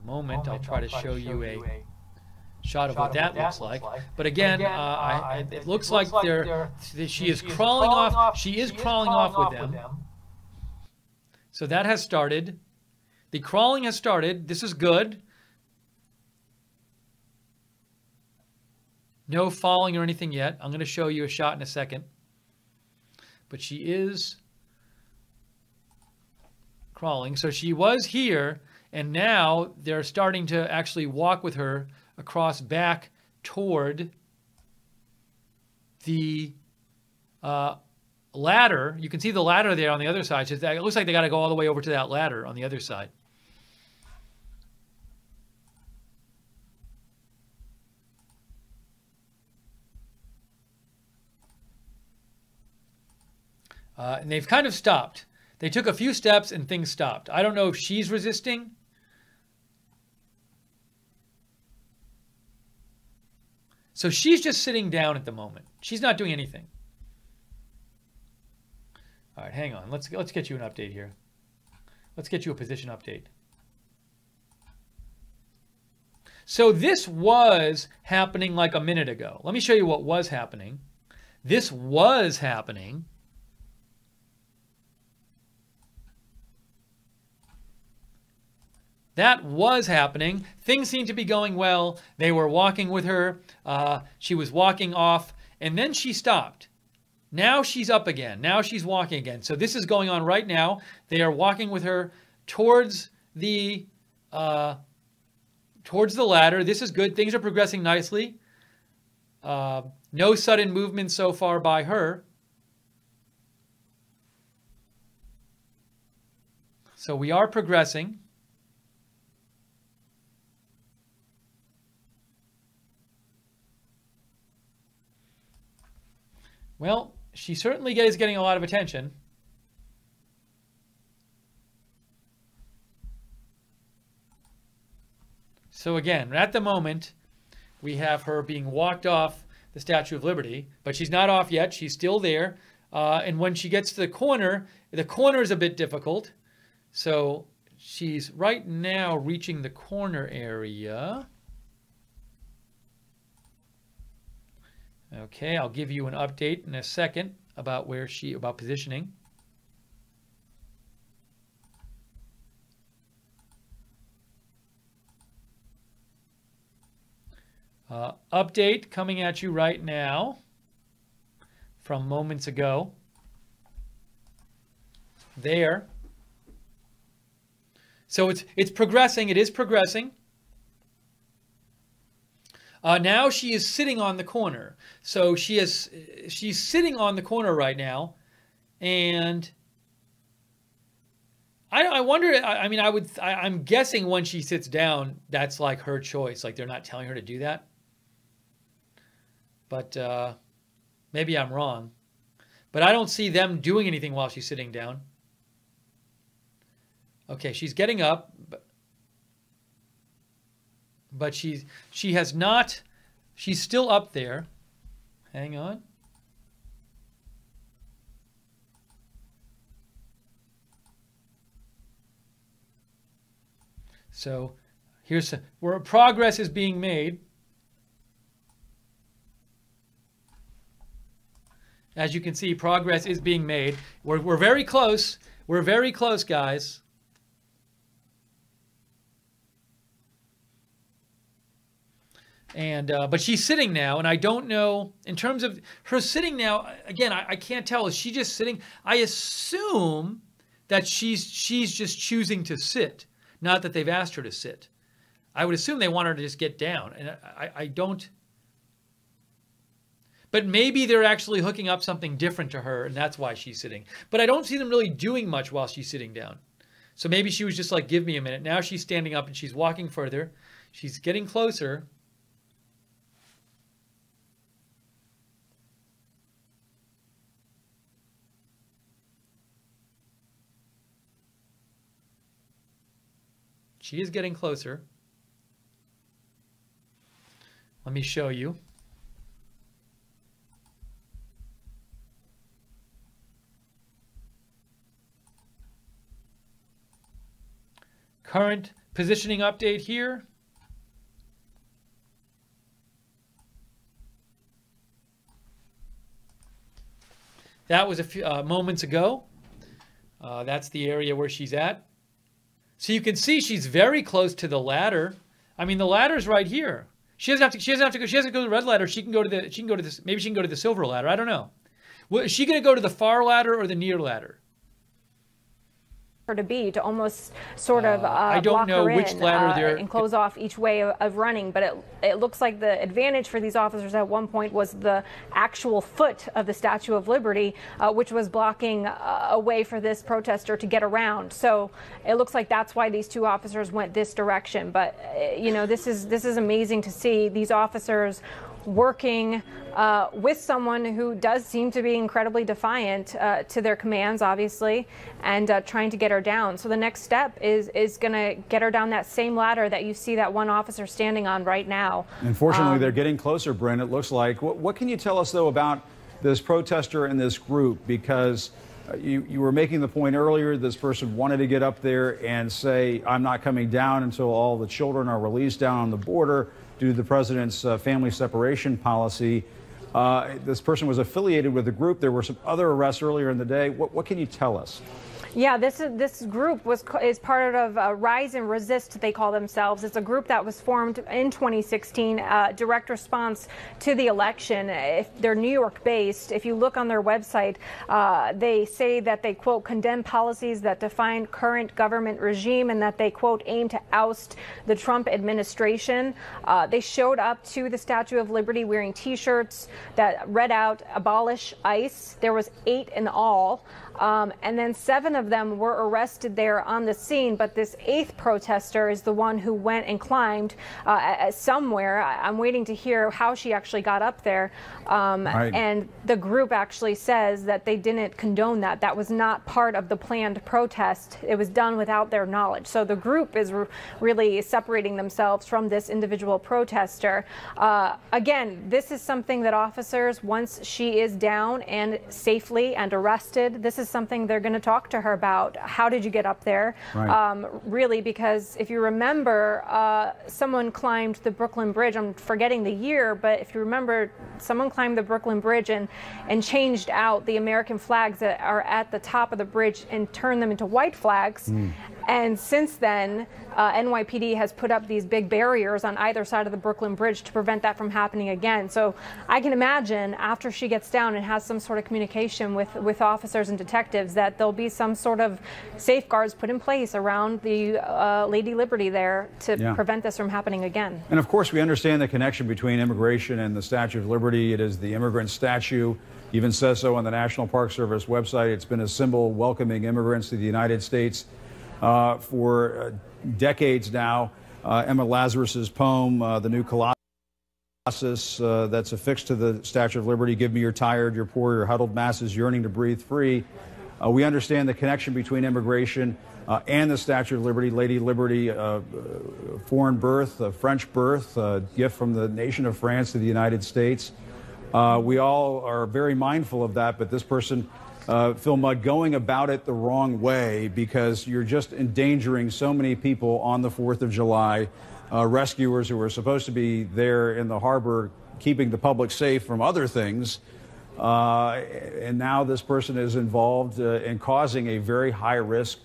a moment, I'll try to show you a shot of what that looks like. But again, it looks like she is crawling off. She is crawling off with them. So that has started. The crawling has started. This is good. No falling or anything yet. I'm going to show you a shot in a second. But she is crawling. So she was here, and now they're starting to actually walk with her across back toward the ladder. You can see the ladder there on the other side. So it looks like they got to go all the way over to that ladder on the other side. And they've kind of stopped. They took a few steps and things stopped. I don't know if she's resisting. So she's just sitting down at the moment. She's not doing anything. All right, hang on. Let's get you an update here. Let's get you a position update. So this was happening like a minute ago. Let me show you what was happening. This was happening. That was happening. Things seemed to be going well. They were walking with her. She was walking off, and then she stopped. Now she's up again. Now she's walking again. So this is going on right now. They are walking with her towards the ladder. This is good. Things are progressing nicely. No sudden movement so far by her. So we are progressing. Well, she certainly is getting a lot of attention. So again, at the moment, we have her being walked off the Statue of Liberty, but she's not off yet. She's still there. And when she gets to the corner is a bit difficult. So she's right now reaching the corner area. Okay, I'll give you an update in a second about about positioning. Update coming at you right now from moments ago. There. So it's progressing. It is progressing. Now she is sitting on the corner. So she's sitting on the corner right now, and I wonder. I mean, I'm guessing when she sits down, that's like her choice. Like they're not telling her to do that. But maybe I'm wrong. But I don't see them doing anything while she's sitting down. Okay, she's getting up. But she has not, she's still up there. Hang on. So here's where progress is being made. As you can see, progress is being made. We're very close. We're very close, guys. And but she's sitting now, and I don't know in terms of her sitting now. Again, I can't tell. Is she just sitting? I assume that she's just choosing to sit, not that they've asked her to sit. I would assume they want her to just get down, and I don't. But maybe they're actually hooking up something different to her, and that's why she's sitting. But I don't see them really doing much while she's sitting down. So maybe she was just like, give me a minute. Now she's standing up and she's walking further. She's getting closer. She is getting closer. Let me show you. Current positioning update here. That was a few moments ago. That's the area where she's at. So you can see she's very close to the ladder. I mean, the ladder's right here. She doesn't have to. She doesn't have to go. She doesn't go to the red ladder. She can go to the. She can go to this. Maybe she can go to the silver ladder. I don't know. Well, is she going to go to the far ladder or the near ladder? To be to almost sort of I don't block know her which in, ladder they're and close off each way of running, but it looks like the advantage for these officers at one point was the actual foot of the Statue of Liberty, which was blocking a way for this protester to get around. So it looks like that's why these two officers went this direction. But you know, this is amazing to see these officers working with someone who does seem to be incredibly defiant to their commands, obviously, and trying to get her down. So the next step is going to get her down that same ladder that you see that one officer standing on right now. Unfortunately, they're getting closer, Bryn, it looks like. What can you tell us, though, about this protester and this group? Because you were making the point earlier, this person wanted to get up there and say, I'm not coming down until all the children are released down on the border due to the president's family separation policy. This person was affiliated with the group. There were some other arrests earlier in the day. What can you tell us? Yeah, this group is part of Rise and Resist, they call themselves. It's a group that was formed in 2016, direct response to the election. They're New York based. If you look on their website, they say that they, quote, condemn policies that define current government regime and that they, quote, aim to oust the Trump administration. They showed up to the Statue of Liberty wearing T-shirts that read out abolish ICE. There was 8 in all. And then 7 of them were arrested there on the scene. But this 8th protester is the one who went and climbed somewhere. I'm waiting to hear how she actually got up there. Right. And the group actually says that they didn't condone that. That was not part of the planned protest. It was done without their knowledge. So the group is really separating themselves from this individual protester. Again, this is something that officers, once she is down and safely and arrested, this is something they're going to talk to her about. How did you get up there? Right. Really, because if you remember, someone climbed the Brooklyn Bridge. I'm forgetting the year, but if you remember, someone climbed the Brooklyn Bridge and changed out the American flags that are at the top of the bridge and turned them into white flags. And since then, NYPD has put up these big barriers on either side of the Brooklyn Bridge to prevent that from happening again. So I can imagine after she gets down and has some sort of communication with officers and detectives that there'll be some sort of safeguards put in place around the Lady Liberty there to prevent this from happening again. And of course, we understand the connection between immigration and the Statue of Liberty. It is the immigrant statue. Even says so on the National Park Service website. It's been a symbol welcoming immigrants to the United States for decades now. Emma Lazarus's poem, The New Colossus, that's affixed to the Statue of Liberty, give me your tired, your poor, your huddled masses yearning to breathe free. We understand the connection between immigration and the Statue of Liberty. Lady Liberty, foreign birth, French birth, a gift from the nation of France to the United States. We all are very mindful of that, but this person, Phil Mudd, going about it the wrong way because you're just endangering so many people on the 4th of July, rescuers who were supposed to be there in the harbor keeping the public safe from other things. And now this person is involved in causing a very high-risk,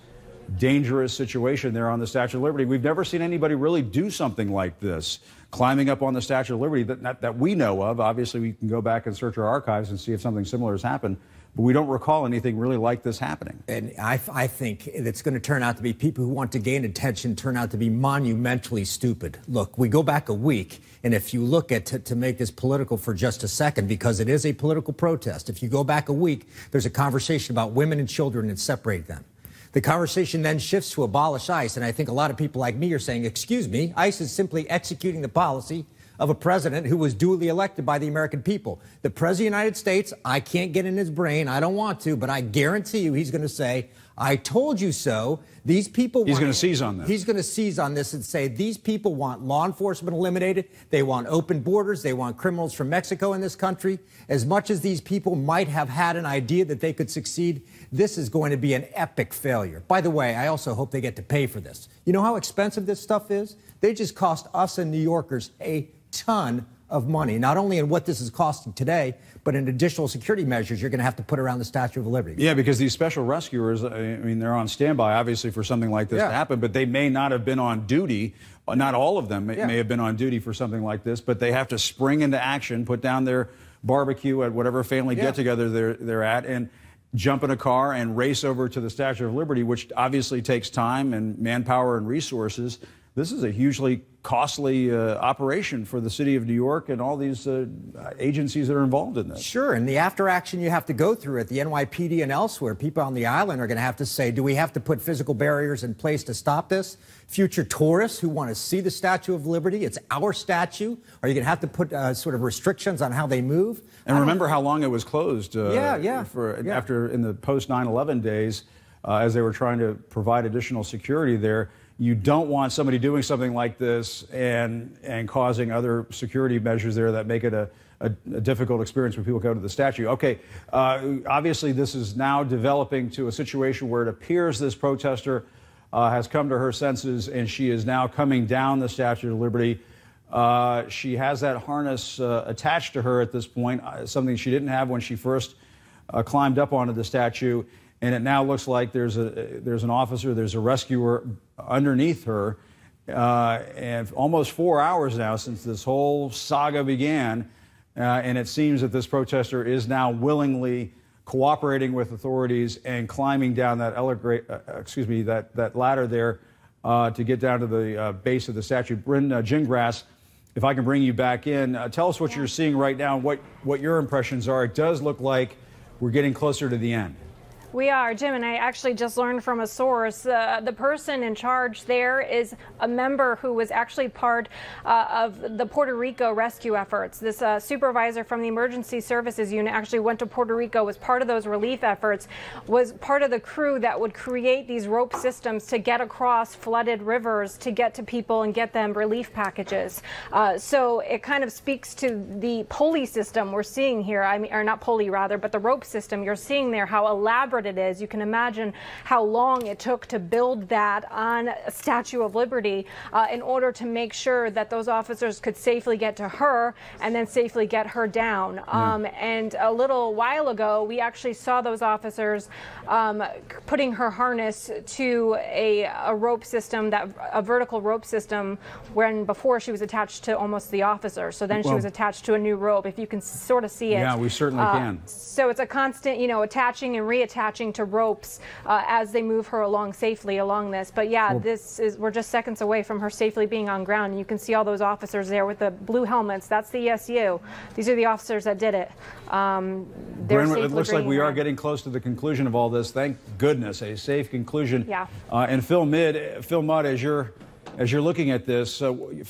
dangerous situation there on the Statue of Liberty. We've never seen anybody really do something like this, climbing up on the Statue of Liberty that we know of. Obviously, we can go back and search our archives and see if something similar has happened. But we don't recall anything really like this happening. And I think it's going to turn out to be people who want to gain attention turn out to be monumentally stupid. Look, we go back a week, and if you look at, to make this political for just a second, because it is a political protest, if you go back a week, there's a conversation about women and children and separate them. The conversation then shifts to abolish ICE, and I think a lot of people like me are saying, excuse me, ICE is simply executing the policy of a president who was duly elected by the American people. The President of the United States, I can't get in his brain, I don't want to, but I guarantee you he's going to say, I told you so. These people He's going to seize on this. He's going to seize on this and say these people want law enforcement eliminated. They want open borders. They want criminals from Mexico in this country. As much as these people might have had an idea that they could succeed, this is going to be an epic failure. By the way, I also hope they get to pay for this. You know how expensive this stuff is? They just cost us and New Yorkers a ton of money, not only in what this is costing today, but in additional security measures you're going to have to put around the Statue of Liberty. Yeah, because these special rescuers, I mean, they're on standby, obviously, for something like this to happen, but they may not have been on duty. Not all of them may have been on duty for something like this, but they have to spring into action, put down their barbecue at whatever family get-together they're at, and jump in a car and race over to the Statue of Liberty, which obviously takes time and manpower and resources. This is a hugely costly operation for the city of New York and all these agencies that are involved in this. Sure, and the after action you have to go through at the NYPD and elsewhere, people on the island are going to have to say, do we have to put physical barriers in place to stop this? Future tourists who want to see the Statue of Liberty, it's our statue. Are you going to have to put sort of restrictions on how they move? And remember how long it was closed after in the post 9/11 days as they were trying to provide additional security there. You don't want somebody doing something like this and causing other security measures there that make it a difficult experience when people go to the statue. Okay, obviously this is now developing to a situation where it appears this protester has come to her senses and she is now coming down the Statue of Liberty. She has that harness attached to her at this point, something she didn't have when she first climbed up onto the statue. And it now looks like there's an officer, there's a rescuer underneath her. And almost 4 hours now since this whole saga began. And it seems that this protester is now willingly cooperating with authorities and climbing down that that ladder there to get down to the base of the statue. Bryn Gingras, if I can bring you back in, tell us what you're seeing right now, what your impressions are. It does look like we're getting closer to the end. We are, Jim, and I actually just learned from a source. The person in charge there is a member who was actually part of the Puerto Rico rescue efforts. This supervisor from the Emergency Services Unit actually went to Puerto Rico, was part of those relief efforts, was part of the crew that would create these rope systems to get across flooded rivers to get to people and get them relief packages. So it kind of speaks to the pulley system we're seeing here. I mean, or not pulley rather, but the rope system you're seeing there, how elaborate it is. You can imagine how long it took to build that on a Statue of Liberty in order to make sure that those officers could safely get to her and then safely get her down. And a little while ago, we actually saw those officers putting her harness to a rope system, a vertical rope system, when before she was attached to almost the officer. So then she was attached to a new rope, if you can sort of see it. Yeah, we certainly can. So it's a constant, attaching and reattaching to ropes as they move her along safely along this. But yeah, we're just seconds away from her safely being on ground. And you can see all those officers there with the blue helmets. That's the ESU. These are the officers that did it. Bryn, it looks like we are getting close to the conclusion of all this. Thank goodness, a safe conclusion. Yeah. And Phil Mudd, as you're looking at this,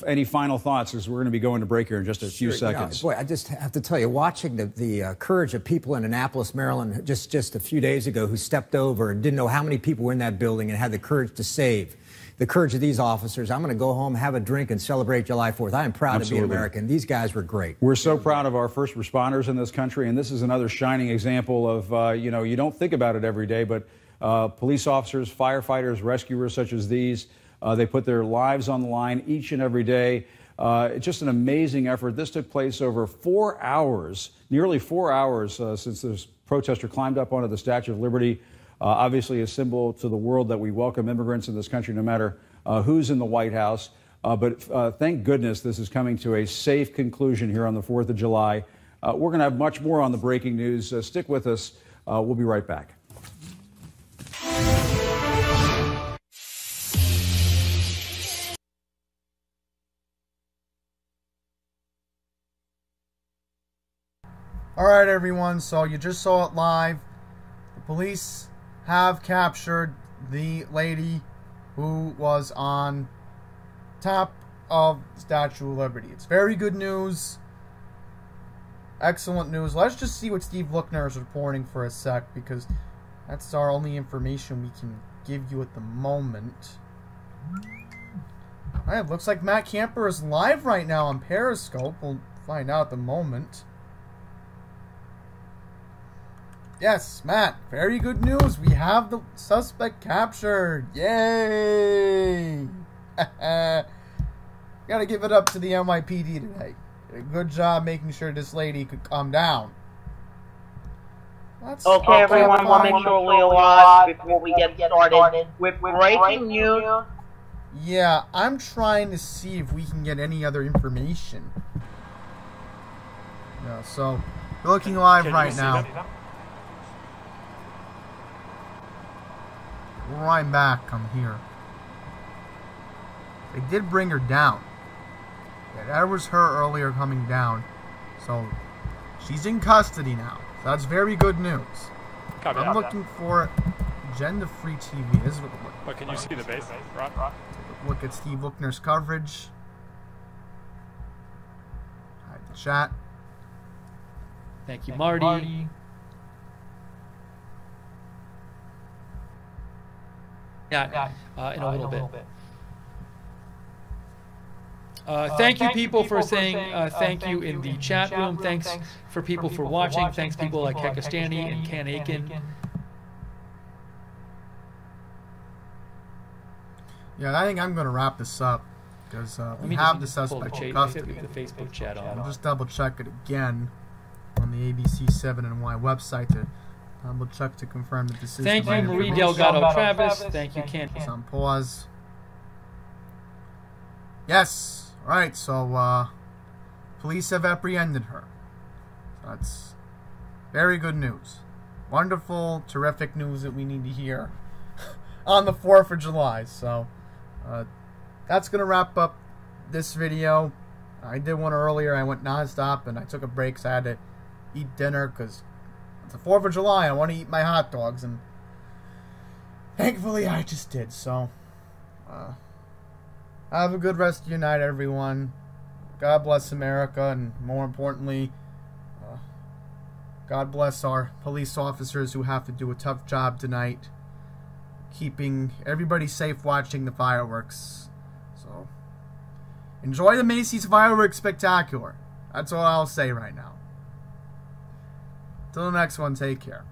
any final thoughts? Because we're going to be going to break here in just a few seconds. Boy, I just have to tell you, watching the courage of people in Annapolis, Maryland, just a few days ago who stepped over and didn't know how many people were in that building and had the courage to save. The courage of these officers. I'm going to go home, have a drink, and celebrate July 4th. I am proud to be an American. These guys were great. We're so proud of our first responders in this country, and this is another shining example of, you don't think about it every day, but police officers, firefighters, rescuers such as these, they put their lives on the line each and every day. It's just an amazing effort. This took place over 4 hours, nearly 4 hours since this protester climbed up onto the Statue of Liberty. Obviously a symbol to the world that we welcome immigrants in this country no matter who's in the White House. But thank goodness this is coming to a safe conclusion here on the 4th of July. We're going to have much more on the breaking news. Stick with us. We'll be right back. All right, everyone, so you just saw it live. The police have captured the lady who was on top of the Statue of Liberty. It's very good news. Excellent news. Let's just see what Steve Lookner is reporting for a sec, because That's our only information we can give you at the moment. Alright, looks like Matt Camper is live right now on Periscope. We'll find out at the moment. Yes, Matt, very good news. We have the suspect captured. Yay! Gotta give it up to the NYPD today. Did a good job making sure this lady could calm down. Okay, everyone, we'll make sure we're live before we get started with breaking news. Yeah, I'm trying to see if we can get any other information. Yeah, so, we're looking live right now. Right back, I'm here. They did bring her down. Yeah, that was her earlier coming down. So, she's in custody now. So that's very good news. I'm looking for Agenda Free TV. This is what it looks like. But can you see the base? Right. Look at Steve Lookner's coverage. Hide the chat. Thank you, Marty. Yeah, in a little bit. Thank you, people, for saying thank you in the chat room. Thanks for people for watching. Thanks, people like Hekastani and Ken Aiken. Yeah, I think I'm going to wrap this up because we have the suspect in custody. The Facebook chat on. I'll just double check it again on the ABC7NY website to double check to confirm that this is. Thank you, Marie Delgado Travis. Thank you, Ken. It's on pause. Yes. All right. So police have apprehended her. So that's very good news. Wonderful, terrific news that we need to hear on the 4th of July. So that's going to wrap up this video. I did one earlier. I went nonstop and I took a break so I had to eat dinner because it's the 4th of July. I want to eat my hot dogs, and thankfully I just did. So have a good rest of your night, everyone. God bless America, and more importantly, God bless our police officers who have to do a tough job tonight, keeping everybody safe watching the fireworks. So, enjoy the Macy's Fireworks Spectacular. That's all I'll say right now. Till the next one, take care.